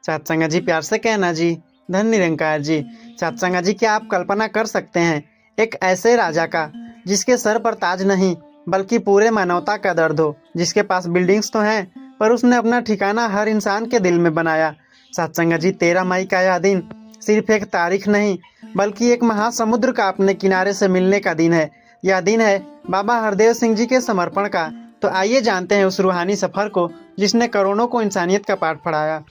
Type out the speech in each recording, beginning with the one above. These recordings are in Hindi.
सत्संग जी प्यार से कहना जी। धन निरंकार जी। सत्संग जी, क्या आप कल्पना कर सकते हैं एक ऐसे राजा का जिसके सर पर ताज नहीं बल्कि पूरे मानवता का दर्द हो, जिसके पास बिल्डिंग्स तो हैं पर उसने अपना ठिकाना हर इंसान के दिल में बनाया। सत्संग जी, 13 मई का यह दिन सिर्फ एक तारीख नहीं बल्कि एक महासमुद्र का अपने किनारे से मिलने का दिन है। यह दिन है बाबा हरदेव सिंह जी के समर्पण का। तो आइए जानते हैं उस रूहानी सफर को जिसने करोड़ों को इंसानियत का पाठ पढ़ाया।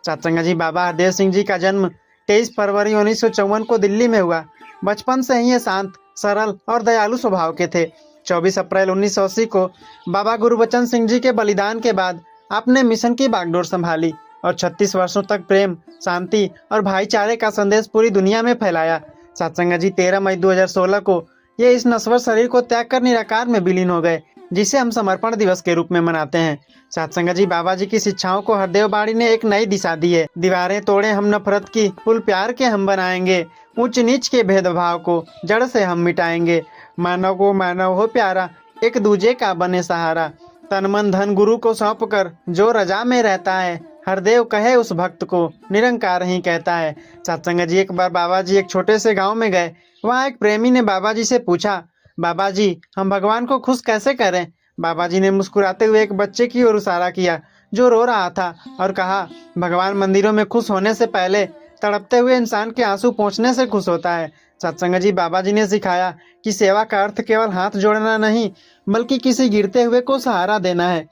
सत्संग जी, बाबा हरदेव सिंह जी का जन्म 23 फरवरी 1954 को दिल्ली में हुआ। बचपन से ही ये शांत, सरल और दयालु स्वभाव के थे। 24 अप्रैल 1980 को बाबा गुरबचन सिंह जी के बलिदान के बाद आपने मिशन की बागडोर संभाली और 36 वर्षों तक प्रेम, शांति और भाईचारे का संदेश पूरी दुनिया में फैलाया। सत्संग जी, 13 मई 2016 को ये इस नश्वर शरीर को त्याग कर निराकार में विलीन हो गए, जिसे हम समर्पण दिवस के रूप में मनाते हैं। सत्संग जी, बाबा जी की शिक्षाओं को हरदेव बाड़ी ने एक नई दिशा दी है। दीवारें तोड़े हम नफरत की, पुल प्यार के हम बनाएंगे, ऊंच नीच के भेदभाव को जड़ से हम मिटाएंगे, मानव को मानव हो प्यारा, एक दूजे का बने सहारा, तन मन धन गुरु को सौंप कर जो रजा में रहता है, हरदेव कहे उस भक्त को निरंकार ही कहता है। सत्संग जी, एक बार बाबा जी एक छोटे से गांव में गए। वहाँ एक प्रेमी ने बाबा जी से पूछा, बाबा जी हम भगवान को खुश कैसे करें? बाबा जी ने मुस्कुराते हुए एक बच्चे की ओर इशारा किया जो रो रहा था और कहा, भगवान मंदिरों में खुश होने से पहले तड़पते हुए इंसान के आंसू पोंछने से खुश होता है। सत्संग जी, बाबा जी ने सिखाया कि सेवा का अर्थ केवल हाथ जोड़ना नहीं बल्कि किसी गिरते हुए को सहारा देना है।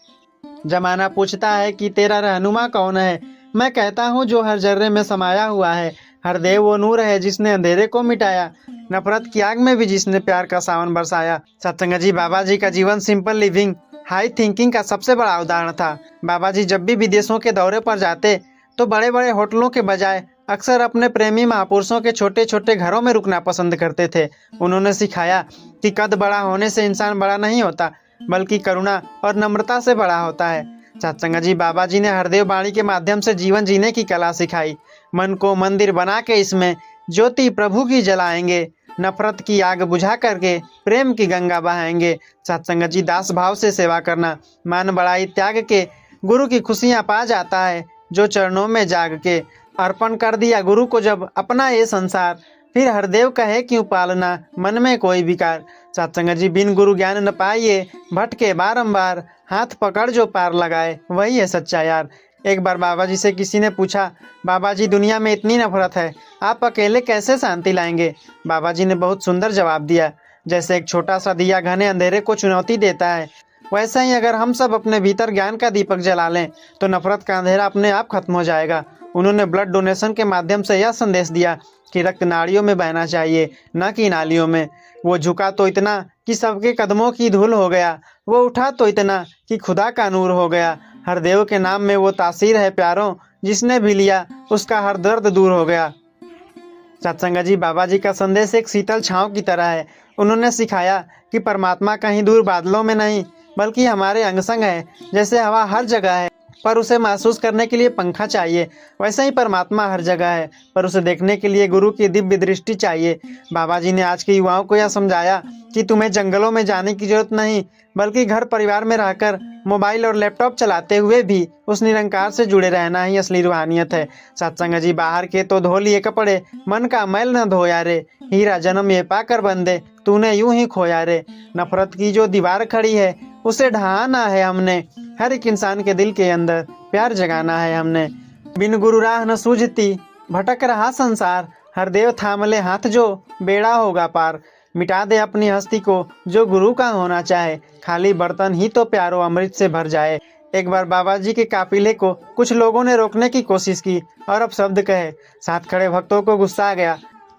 जमाना पूछता है कि तेरा रहनुमा कौन है? मैं कहता हूँ जो हर जर्रे में समाया हुआ है। हरदेव वो नूर है जिसने अंधेरे को मिटाया, नफरत की आग में भी जिसने प्यार का सावन बरसाया। सत्संग जी, बाबा जी का जीवन सिंपल लिविंग, हाई थिंकिंग का सबसे बड़ा उदाहरण था। बाबा जी जब भी विदेशों के दौरे पर जाते तो बड़े बड़े होटलों के बजाय अक्सर अपने प्रेमी महापुरुषों के छोटे छोटे घरों में रुकना पसंद करते थे। उन्होंने सिखाया कि कद बड़ा होने से इंसान बड़ा नहीं होता बल्कि करुणा और नम्रता से बड़ा होता है। सत्संग जी, बाबा जी ने हरदेव बाणी के माध्यम से जीवन जीने की कला सिखाई। मन को मंदिर बना के इसमें ज्योति प्रभु की जलाएंगे, नफरत की आग बुझा करके प्रेम की गंगा बहाएंगे। सत्संग जी, दास भाव से सेवा करना, मान बड़ाई त्याग के गुरु की खुशियाँ पा जाता है जो चरणों में जाग के अर्पण कर दिया गुरु को जब अपना ये संसार, फिर हरदेव कहे क्यों पालना मन में कोई विकार। सत्संग जी, बिन गुरु ज्ञान न पाइए भटके बारंबार, हाथ पकड़ जो पार लगाए वही है सच्चा यार। एक बार बाबा जी से किसी ने पूछा, बाबा जी दुनिया में इतनी नफरत है, आप अकेले कैसे शांति लाएंगे? बाबा जी ने बहुत सुंदर जवाब दिया, जैसे एक छोटा सा दिया घने अंधेरे को चुनौती देता है, वैसे ही अगर हम सब अपने भीतर ज्ञान का दीपक जला लें तो नफरत का अंधेरा अपने आप खत्म हो जाएगा। उन्होंने ब्लड डोनेशन के माध्यम से यह संदेश दिया कि रक्त नाड़ियों में बहना चाहिए, न कि नालियों में। वो झुका तो इतना कि सबके कदमों की धूल हो गया, वो उठा तो इतना कि खुदा का नूर हो गया। हरदेव के नाम में वो तासीर है प्यारों, जिसने भी लिया उसका हर दर्द दूर हो गया। सत्संग जी, बाबा जी का संदेश एक शीतल छांव की तरह है। उन्होंने सिखाया कि परमात्मा कहीं दूर बादलों में नहीं बल्कि हमारे अंग संग है। जैसे हवा हर जगह है पर उसे महसूस करने के लिए पंखा चाहिए, वैसे ही परमात्मा हर जगह है पर उसे देखने के लिए गुरु की दिव्य दृष्टि चाहिए। बाबा जी ने आज के युवाओं को यह समझाया कि तुम्हें जंगलों में जाने की जरूरत नहीं बल्कि घर परिवार में रहकर मोबाइल और लैपटॉप चलाते हुए भी उस निरंकार से जुड़े रहना ही असली रूहानियत है। सत्संग जी, बाहर के तो धो लिए कपड़े, मन का मैल न धोया रे, हीरा जन्म ये पाकर बंदे तूने यूं ही खोया रे। नफरत की जो दीवार खड़ी है उसे ढहाना है हमने, हर एक इंसान के दिल के अंदर प्यार जगाना है हमने। बिन गुरु राह न सूझती भटक रहा संसार, हरदेव थाम ले हाथ जो बेड़ा होगा पार। मिटा दे अपनी हस्ती को जो गुरु का होना चाहे, खाली बर्तन ही तो प्यारो अमृत से भर जाए। एक बार बाबा जी के काफिले को कुछ लोगों ने रोकने की कोशिश की और अपशब्द कहे, साथ खड़े भक्तों को गुस्सा आ गया,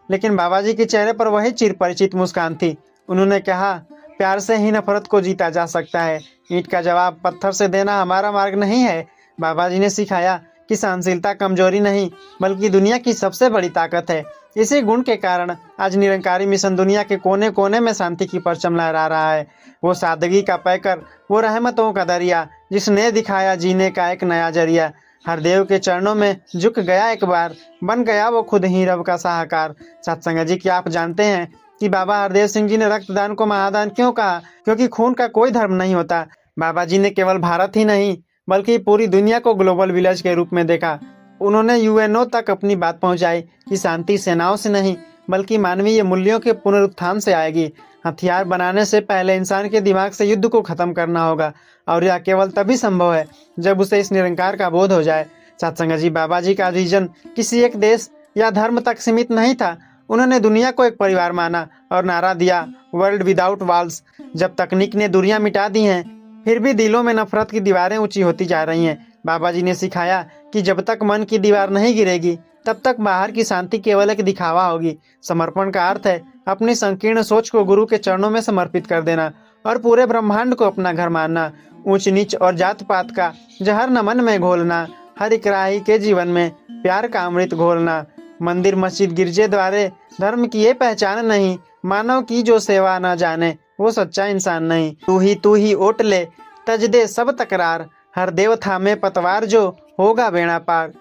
लेकिन बाबा जी के चेहरे पर वही चिर परिचित मुस्कान थी। उन्होंने कहा, प्यार से ही नफरत को जीता जा सकता है, ईंट का जवाब पत्थर से देना हमारा मार्ग नहीं है। बाबा जी ने सिखाया कि सहनशीलता कमजोरी नहीं बल्कि दुनिया की सबसे बड़ी ताकत है। इसी गुण के कारण आज निरंकारी मिशन दुनिया के कोने कोने में शांति की परचम लहरा रहा है। वो सादगी का पैकर, वो रहमतों का दरिया, जिसने दिखाया जीने का एक नया जरिया। हरदेव के चरणों में झुक गया एक बार, बन गया वो खुद ही रब का साहकार। सत्संग जी, क्या आप जानते हैं कि बाबा हरदेव सिंह जी ने रक्तदान को महादान क्यों कहा? क्योंकि खून का कोई धर्म नहीं होता। बाबा जी ने केवल भारत ही नहीं बल्कि पूरी दुनिया को ग्लोबल विलेज के रूप में देखा। उन्होंने यूएनओ तक अपनी बात पहुंचाई कि शांति सेनाओं से नहीं बल्कि मानवीय मूल्यों के पुनरुत्थान से आएगी। हथियार बनाने से पहले इंसान के दिमाग से युद्ध को खत्म करना होगा और यह केवल तभी संभव है जब उसे इस निरंकार का बोध हो जाए। सत्संग जी, बाबा जी का विजन किसी एक देश या धर्म तक सीमित नहीं था। उन्होंने दुनिया को एक परिवार माना और नारा दिया, वर्ल्ड विदाउट वॉल्स। जब तकनीक ने दुनिया मिटा दी है, फिर भी दिलों में नफरत की दीवारें ऊंची होती जा रही हैं। बाबा जी ने सिखाया कि जब तक मन की दीवार नहीं गिरेगी तब तक बाहर की शांति केवल एक दिखावा होगी। समर्पण का अर्थ है अपनी संकीर्ण सोच को गुरु के चरणों में समर्पित कर देना और पूरे ब्रह्मांड को अपना घर मानना। ऊंच नीच और जात पात का जहर न मन में घोलना, हर इकराही के जीवन में प्यार का अमृत घोलना। मंदिर मस्जिद गिरजे द्वारे धर्म की ये पहचान नहीं, मानव की जो सेवा न जाने वो सच्चा इंसान नहीं। तू ही ओट ले तज दे सब तकरार, हर देव थामे पतवार जो होगा बेड़ा पार।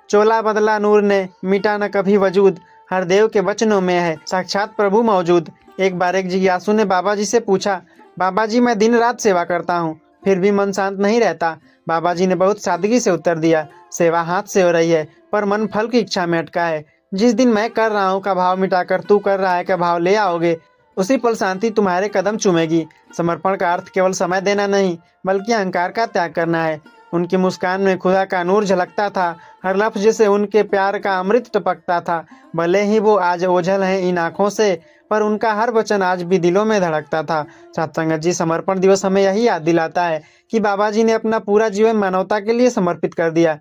चोला बदला नूर ने मिटा न कभी वजूद, हर देव के वचनों में है साक्षात प्रभु मौजूद। एक बार एक जिज्ञासु ने बाबा जी से पूछा, बाबा जी मैं दिन रात सेवा करता हूँ फिर भी मन शांत नहीं रहता। बाबा जी ने बहुत सादगी से उत्तर दिया, सेवा हाथ से हो रही है पर मन फल की इच्छा में अटका है। जिस दिन मैं कर रहा हूँ का भाव मिटाकर तू कर रहा है का भाव ले आओगे, उसी पल शांति तुम्हारे कदम चूमेगी। समर्पण का अर्थ केवल समय देना नहीं बल्कि अहंकार का त्याग करना है। उनकी मुस्कान में खुदा का नूर झलकता था, हर लफ्ज से उनके प्यार का अमृत टपकता था। भले ही वो आज ओझल हैं इन आँखों से, पर उनका हर वचन आज भी दिलों में धड़कता था। सत्संग जी, समर्पण दिवस हमें यही याद दिलाता है कि बाबा जी ने अपना पूरा जीवन मानवता के लिए समर्पित कर दिया।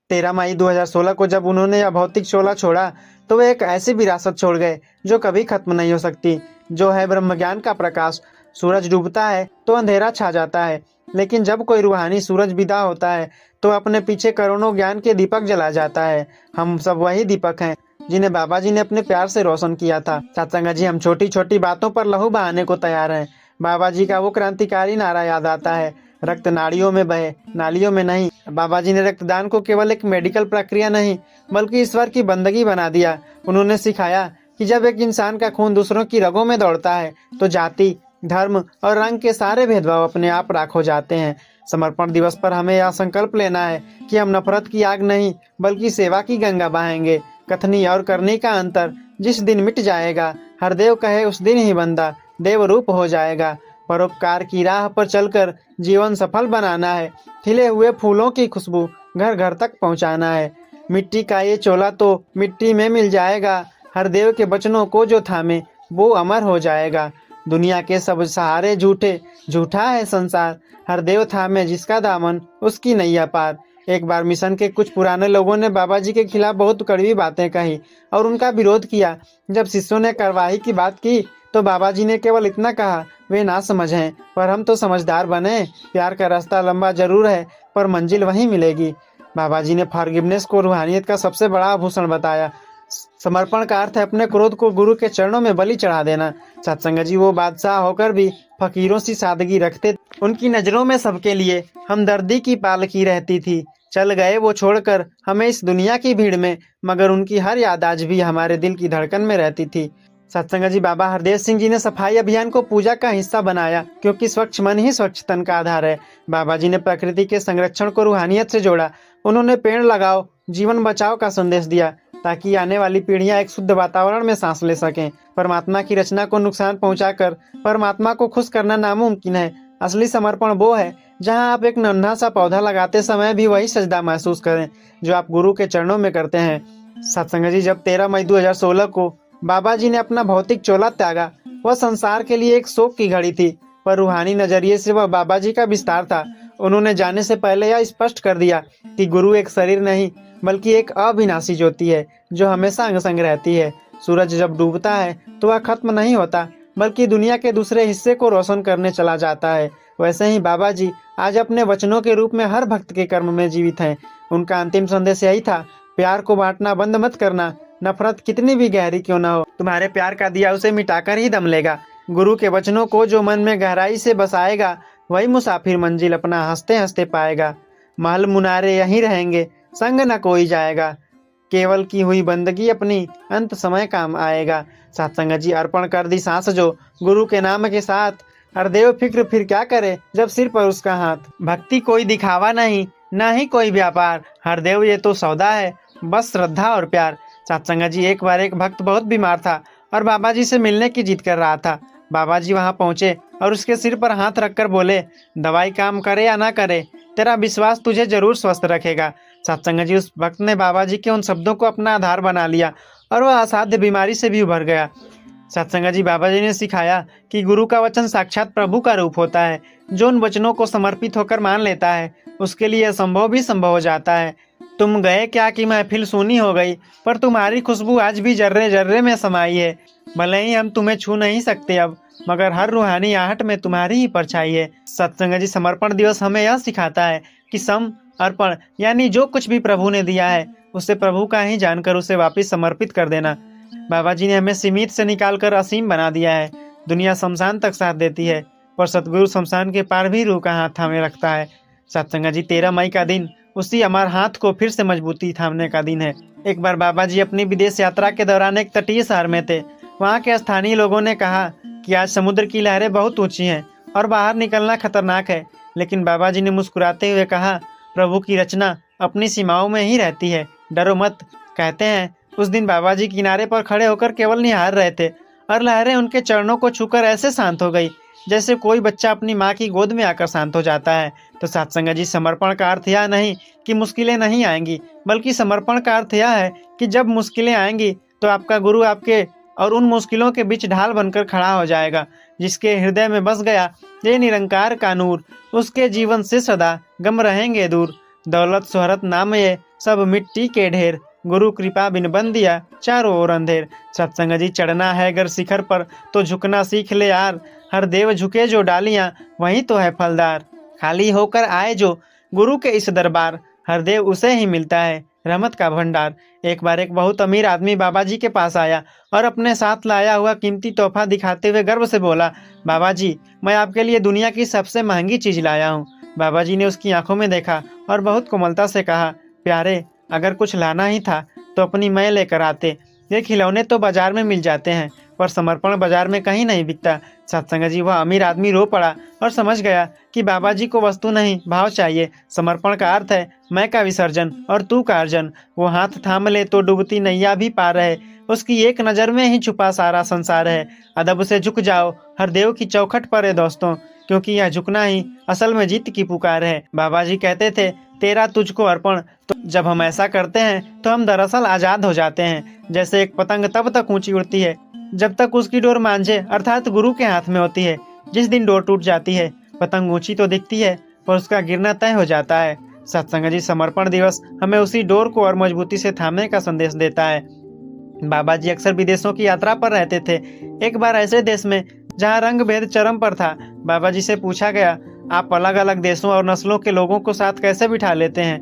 13 मई 2016 को जब उन्होंने यह भौतिक शोला छोड़ा तो वे एक ऐसी विरासत छोड़ गए जो कभी खत्म नहीं हो सकती, जो है ब्रह्म ज्ञान का प्रकाश। सूरज डूबता है तो अंधेरा छा जाता है, लेकिन जब कोई रूहानी सूरज विदा होता है तो अपने पीछे करोड़ों ज्ञान के दीपक जला जाता है। हम सब वही दीपक हैं जिन्हें बाबा जी ने अपने प्यार से रोशन किया था। सत्संग जी, हम छोटी छोटी बातों पर लहू बहाने को तैयार हैं। बाबा जी का वो क्रांतिकारी नारा याद आता है, रक्त नाड़ियों में बहे नालियों में नहीं। बाबा जी ने रक्तदान को केवल एक मेडिकल प्रक्रिया नहीं बल्कि ईश्वर की बंदगी बना दिया। उन्होंने सिखाया कि जब एक इंसान का खून दूसरों की रगों में दौड़ता है तो जाति, धर्म और रंग के सारे भेदभाव अपने आप राख हो जाते हैं। समर्पण दिवस पर हमें यह संकल्प लेना है कि हम नफरत की आग नहीं बल्कि सेवा की गंगा बहाएंगे। कथनी और करनी का अंतर जिस दिन मिट जाएगा, हर देव कहे उस दिन ही बंदा देव रूप हो जाएगा। परोपकार की राह पर चलकर जीवन सफल बनाना है, खिले हुए फूलों की खुशबू घर घर तक पहुंचाना है। मिट्टी का ये चोला तो मिट्टी में मिल जाएगा, हर देव के वचनों को जो थामे वो अमर हो जाएगा। दुनिया के सब सहारे झूठे, झूठा है संसार, हर देव थामे जिसका दामन उसकी नैया पार। एक बार मिशन के कुछ पुराने लोगों ने बाबा जी के खिलाफ बहुत कड़वी बातें कही और उनका विरोध किया। जब शिष्यों ने कार्रवाई की बात की तो बाबा जी ने केवल इतना कहा, वे ना समझ हैं पर हम तो समझदार बने। प्यार का रास्ता लंबा जरूर है पर मंजिल वहीं मिलेगी। बाबा जी ने फॉरगिवनेस को रूहानियत का सबसे बड़ा आभूषण बताया। समर्पण का अर्थ है अपने क्रोध को गुरु के चरणों में बलि चढ़ा देना। सत्संग जी, वो बादशाह होकर भी फकीरों सी सादगी रखते। उनकी नजरों में सबके लिए हमदर्दी की पालकी रहती थी। चल गए वो छोड़कर हमें इस दुनिया की भीड़ में, मगर उनकी हर याद आज भी हमारे दिल की धड़कन में रहती थी। सत्संग जी, बाबा हरदेव सिंह जी ने सफाई अभियान को पूजा का हिस्सा बनाया क्योंकि स्वच्छ मन ही स्वच्छ तन का आधार है। बाबा जी ने प्रकृति के संरक्षण को रूहानियत से जोड़ा। उन्होंने पेड़ लगाओ जीवन बचाओ का संदेश दिया ताकि आने वाली पीढ़ियां एक शुद्ध वातावरण में सांस ले सकें। परमात्मा की रचना को नुकसान पहुंचाकर परमात्मा को खुश करना नामुमकिन है। असली समर्पण वो है जहां आप एक नन्हा सा पौधा लगाते समय भी वही सजदा महसूस करें जो आप गुरु के चरणों में करते हैं। सत्संग जी, जब 13 मई 2016 को बाबा जी ने अपना भौतिक चोला त्यागा, वह संसार के लिए एक शोक की घड़ी थी, पर रूहानी नजरिए से वह बाबा जी का विस्तार था। उन्होंने जाने से पहले यह स्पष्ट कर दिया कि गुरु एक शरीर नहीं बल्कि एक अविनाशी ज्योति है जो हमेशा अंग संग रहती है। सूरज जब डूबता है तो वह खत्म नहीं होता बल्कि दुनिया के दूसरे हिस्से को रोशन करने चला जाता है। वैसे ही बाबा जी आज अपने वचनों के रूप में हर भक्त के कर्म में जीवित हैं। उनका अंतिम संदेश यही था, प्यार को बांटना बंद मत करना। नफरत कितनी भी गहरी क्यों न हो, तुम्हारे प्यार का दिया उसे मिटाकर ही दम लेगा। गुरु के वचनों को जो मन में गहराई से बसाएगा वही मुसाफिर मंजिल अपना हंसते हंसते पाएगा। महल मुनारे यहीं रहेंगे, संग न कोई जाएगा, केवल की हुई बंदगी अपनी अंत समय काम आएगा। सत्संग जी, अर्पण कर दी सांस जो गुरु के नाम के साथ, हरदेव फिक्र फिर क्या करे जब सिर पर उसका हाथ। भक्ति कोई दिखावा नहीं ना ही कोई व्यापार, हरदेव ये तो सौदा है बस श्रद्धा और प्यार। सत्संग जी, एक बार एक भक्त बहुत बीमार था और बाबा जी से मिलने की जिद कर रहा था। बाबा जी वहां पहुंचे और उसके सिर पर हाथ रखकर बोले, दवाई काम करे या ना करे, तेरा विश्वास तुझे जरूर स्वस्थ रखेगा। सत्संग जी, उस भक्त ने बाबा जी के उन शब्दों को अपना आधार बना लिया और वह असाध्य बीमारी से भी उभर गया। सत्संग जी, बाबा जी ने सिखाया कि गुरु का वचन साक्षात प्रभु का रूप होता है। जो उन वचनों को समर्पित होकर मान लेता है उसके लिए असंभव भी संभव हो जाता है। तुम गए क्या कि महफिल सूनी हो गई, पर तुम्हारी खुशबू आज भी जर्रे जर्रे में समाई है। भले ही हम तुम्हें छू नहीं सकते अब, मगर हर रूहानी आहट में तुम्हारी ही परछाई है। सत्संग जी, समर्पण दिवस हमें यह सिखाता है कि अर्पण यानी जो कुछ भी प्रभु ने दिया है उसे प्रभु का ही जानकर उसे वापस समर्पित कर देना। बाबा जी ने हमें सीमित से निकालकर असीम बना दिया है। दुनिया शमशान तक साथ देती है, पर सतगुरु शमशान के पार भी रूह का हाथ थामे रखता है। सत्संग जी, 13 मई का दिन उसी अमर हाथ को फिर से मजबूती थामने का दिन है। एक बार बाबा जी अपनी विदेश यात्रा के दौरान एक तटीय शहर में थे। वहाँ के स्थानीय लोगों ने कहा कि आज समुद्र की लहरें बहुत ऊंची हैं और बाहर निकलना खतरनाक है। लेकिन बाबा जी ने मुस्कुराते हुए कहा, प्रभु की रचना अपनी सीमाओं में ही रहती है, डरो मत। कहते हैं उस दिन बाबा जी किनारे पर खड़े होकर केवल निहार रहे थे और लहरें उनके चरणों को छूकर ऐसे शांत हो गई जैसे कोई बच्चा अपनी माँ की गोद में आकर शांत हो जाता है। तो सत्संग जी, समर्पण का अर्थ यह नहीं कि मुश्किलें नहीं आएंगी, बल्कि समर्पण का अर्थ यह है कि जब मुश्किलें आएंगी तो आपका गुरु आपके और उन मुश्किलों के बीच ढाल बनकर खड़ा हो जाएगा। जिसके हृदय में बस गया ये निरंकार का नूर, उसके जीवन से सदा गम रहेंगे दूर। दौलत शोहरत नाम ये सब मिट्टी के ढेर, गुरु कृपा बिन बंदिया चारों ओर अंधेर। सत्संग जी, चढ़ना है अगर शिखर पर तो झुकना सीख ले यार। हर देव झुके जो डालियां वही तो है फलदार। खाली होकर आए जो गुरु के इस दरबार, हर देव उसे ही मिलता है रहमत का भंडार। एक बार एक बहुत अमीर आदमी बाबा जी के पास आया और अपने साथ लाया हुआ कीमती तोहफा दिखाते हुए गर्व से बोला, बाबा जी, मैं आपके लिए दुनिया की सबसे महंगी चीज लाया हूँ। बाबा जी ने उसकी आंखों में देखा और बहुत कोमलता से कहा, प्यारे, अगर कुछ लाना ही था तो अपनी मैं लेकर आते। ये खिलौने तो बाजार में मिल जाते हैं, पर समर्पण बाजार में कहीं नहीं बिकता। सत्संग जी, वह अमीर आदमी रो पड़ा और समझ गया कि बाबा जी को वस्तु नहीं भाव चाहिए। समर्पण का अर्थ है मैं का विसर्जन और तू का अर्जन। वो हाथ थाम ले तो डूबती नैया भी पार है, उसकी एक नज़र में ही छुपा सारा संसार है। अदब से झुक जाओ हर देव की चौखट पर है दोस्तों, क्योंकि यह झुकना ही असल में जीत की पुकार है। बाबा जी कहते थे, तेरा तुझको अर्पण। तो जब हम ऐसा करते हैं तो हम दरअसल आज़ाद हो जाते हैं। जैसे एक पतंग तब तक ऊंची उड़ती है जब तक उसकी डोर मांझे अर्थात गुरु के हाथ में होती है। जिस दिन डोर टूट जाती है पतंग ऊंची तो दिखती है पर उसका गिरना तय हो जाता है। सत्संग जी, समर्पण दिवस हमें उसी डोर को और मजबूती से थामने का संदेश देता है। बाबा जी अक्सर विदेशों की यात्रा पर रहते थे। एक बार ऐसे देश में जहाँ रंग भेद चरम पर था, बाबा जी से पूछा गया, आप अलग अलग देशों और नस्लों के लोगों को साथ कैसे बिठा लेते हैं?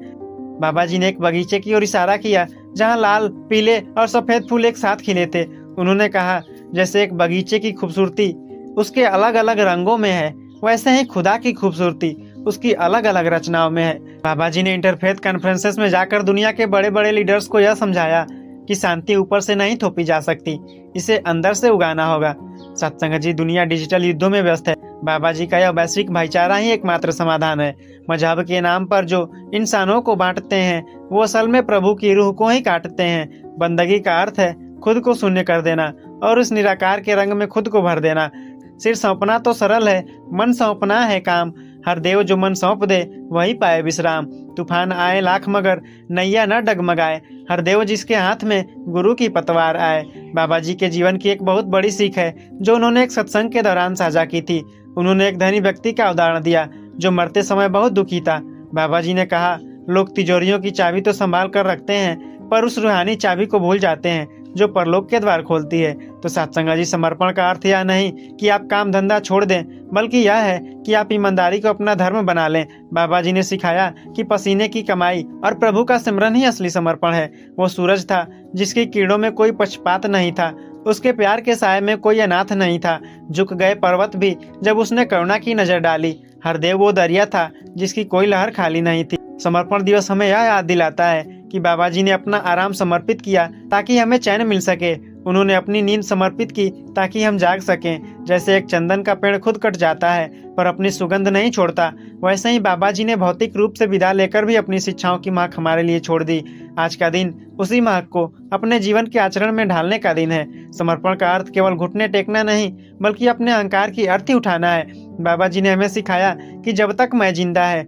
बाबा जी ने एक बगीचे की ओर इशारा किया जहाँ लाल, पीले और सफेद फूल एक साथ खिले थे। उन्होंने कहा, जैसे एक बगीचे की खूबसूरती उसके अलग अलग रंगों में है, वैसे ही खुदा की खूबसूरती उसकी अलग अलग रचनाओं में है। बाबा जी ने इंटरफेथ कॉन्फ्रेंसेस में जाकर दुनिया के बड़े बड़े लीडर्स को यह समझाया कि शांति ऊपर से नहीं थोपी जा सकती, इसे अंदर से उगाना होगा। सत्संग जी, दुनिया डिजिटल युद्धों में व्यस्त है। बाबा जी का यह वैश्विक भाईचारा ही एकमात्र समाधान है। मजहब के नाम पर जो इंसानों को बांटते हैं वो असल में प्रभु की रूह को ही काटते हैं। बंदगी का अर्थ है खुद को शून्य कर देना और उस निराकार के रंग में खुद को भर देना। सिर सौंपना तो सरल है, मन सौंपना है काम। हर देव जो मन सौंप दे वही पाए विश्राम। तूफान आए लाख मगर नैया न डगमगाए, हर देव जिसके हाथ में गुरु की पतवार आए। बाबा जी के जीवन की एक बहुत बड़ी सीख है जो उन्होंने एक सत्संग के दौरान साझा की थी। उन्होंने एक धनी व्यक्ति का उदाहरण दिया जो मरते समय बहुत दुखी था। बाबा जी ने कहा, लोग तिजोरियों की चाबी तो संभाल कर रखते हैं पर उस रूहानी चाबी को भूल जाते हैं जो परलोक के द्वार खोलती है। तो सत्संग जी, समर्पण का अर्थ यह नहीं कि आप काम धंधा छोड़ दें, बल्कि यह है कि आप ईमानदारी को अपना धर्म बना लें। बाबा जी ने सिखाया कि पसीने की कमाई और प्रभु का सिमरन ही असली समर्पण है। वो सूरज था जिसकी किरणों में कोई पक्षपात नहीं था, उसके प्यार के साय में कोई अनाथ नहीं था। झुक गए पर्वत भी जब उसने करुणा की नजर डाली। हर देव वो दरिया था जिसकी कोई लहर खाली नहीं थी। समर्पण दिवस हमें यह याद दिलाता है कि बाबा जी ने अपना आराम समर्पित किया ताकि हमें चैन मिल सके। उन्होंने अपनी नींद समर्पित की ताकि हम जाग सकें। जैसे एक चंदन का पेड़ खुद कट जाता है पर अपनी सुगंध नहीं छोड़ता, वैसे ही बाबा जी ने भौतिक रूप से विदा लेकर भी अपनी शिक्षाओं की महक हमारे लिए छोड़ दी। आज का दिन उसी महक को अपने जीवन के आचरण में ढालने का दिन है। समर्पण का अर्थ केवल घुटने टेकना नहीं, बल्कि अपने अहंकार की अर्थी उठाना है। बाबा जी ने हमें सिखाया कि जब तक मैं जिंदा है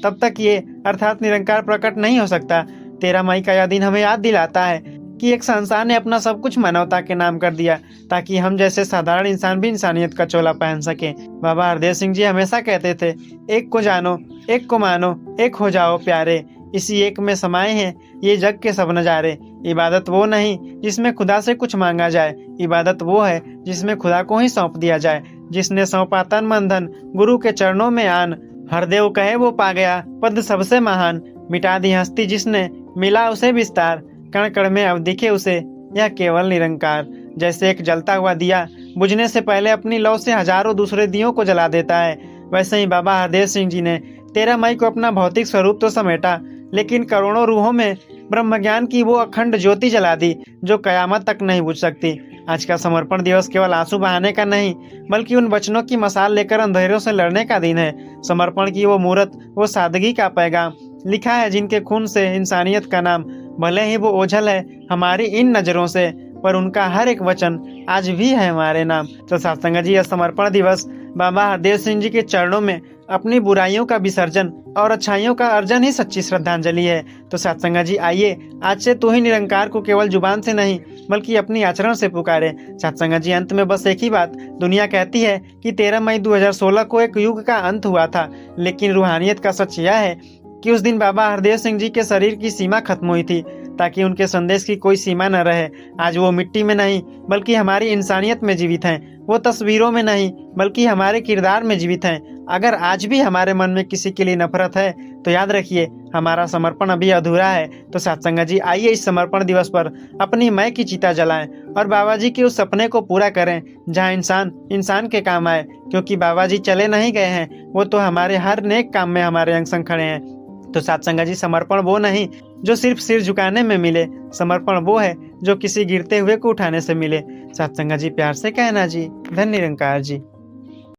तब तक ये अर्थात निरंकार प्रकट नहीं हो सकता। 13 मई का यह दिन हमें याद दिलाता है कि एक संसार ने अपना सब कुछ मानवता के नाम कर दिया ताकि हम जैसे साधारण इंसान भी इंसानियत का चोला पहन सके। बाबा हरदेव सिंह जी हमेशा कहते थे, एक को जानो, एक को मानो, एक हो जाओ प्यारे, इसी एक में समाये हैं ये जग के सब नजारे। इबादत वो नहीं जिसमें खुदा से कुछ मांगा जाए, इबादत वो है जिसमें खुदा को ही सौंप दिया जाए। जिसने सौंपा तन मन धन गुरु के चरणों में आन, हरदेव कहे वो पा गया पद सबसे महान। मिटा दी हस्ती जिसने मिला उसे विस्तार, कण कण में अब दिखे उसे यह केवल निरंकार। जैसे एक जलता हुआ दिया बुझने से पहले अपनी लौ से हजारों दूसरे दियों को जला देता है, वैसे ही बाबा हरदेव सिंह जी ने 13 मई को अपना भौतिक स्वरूप तो समेटा, लेकिन करोड़ों रूहों में ब्रह्म ज्ञान की वो अखंड ज्योति जला दी जो कयामत तक नहीं बुझ सकती। आज का समर्पण दिवस केवल आंसू बहाने का नहीं, बल्कि उन वचनों की मसाल लेकर अंधेरों से लड़ने का दिन है। समर्पण की वो मूर्त, वो सादगी का पैगाम लिखा है जिनके खून से इंसानियत का नाम। भले ही वो ओझल है हमारी इन नजरों से, पर उनका हर एक वचन आज भी है हमारे नाम। तो सत्संग जी, यह समर्पण दिवस बाबा हरदेव सिंह जी के चरणों में अपनी बुराइयों का विसर्जन और अच्छाइयों का अर्जन ही सच्ची श्रद्धांजलि है। तो सत्संग जी, आइए आज से तू ही निरंकार को केवल जुबान से नहीं बल्कि अपनी आचरण से पुकारे। सत्संग जी, अंत में बस एक ही बात, दुनिया कहती है कि 13 मई 2016 को एक युग का अंत हुआ था, लेकिन रूहानियत का सच यह है कि उस दिन बाबा हरदेव सिंह जी के शरीर की सीमा खत्म हुई थी ताकि उनके संदेश की कोई सीमा न रहे। आज वो मिट्टी में नहीं बल्कि हमारी इंसानियत में जीवित हैं। वो तस्वीरों में नहीं बल्कि हमारे किरदार में जीवित हैं। अगर आज भी हमारे मन में किसी के लिए नफरत है तो याद रखिए हमारा समर्पण अभी अधूरा है। तो सत्संग जी, आइए इस समर्पण दिवस पर अपनी मैं की चिता जलाएं और बाबा जी के उस सपने को पूरा करें जहां इंसान इंसान के काम आए, क्योंकि बाबा जी चले नहीं गए हैं, वो तो हमारे हर नेक काम में हमारे अंग संग खड़े हैं। तो सत्संग जी, समर्पण वो नहीं जो सिर्फ सिर झुकाने में मिले, समर्पण वो है जो किसी गिरते हुए को उठाने से मिले। सत्संग जी, प्यार से कहना जी, धन्य निरंकार जी।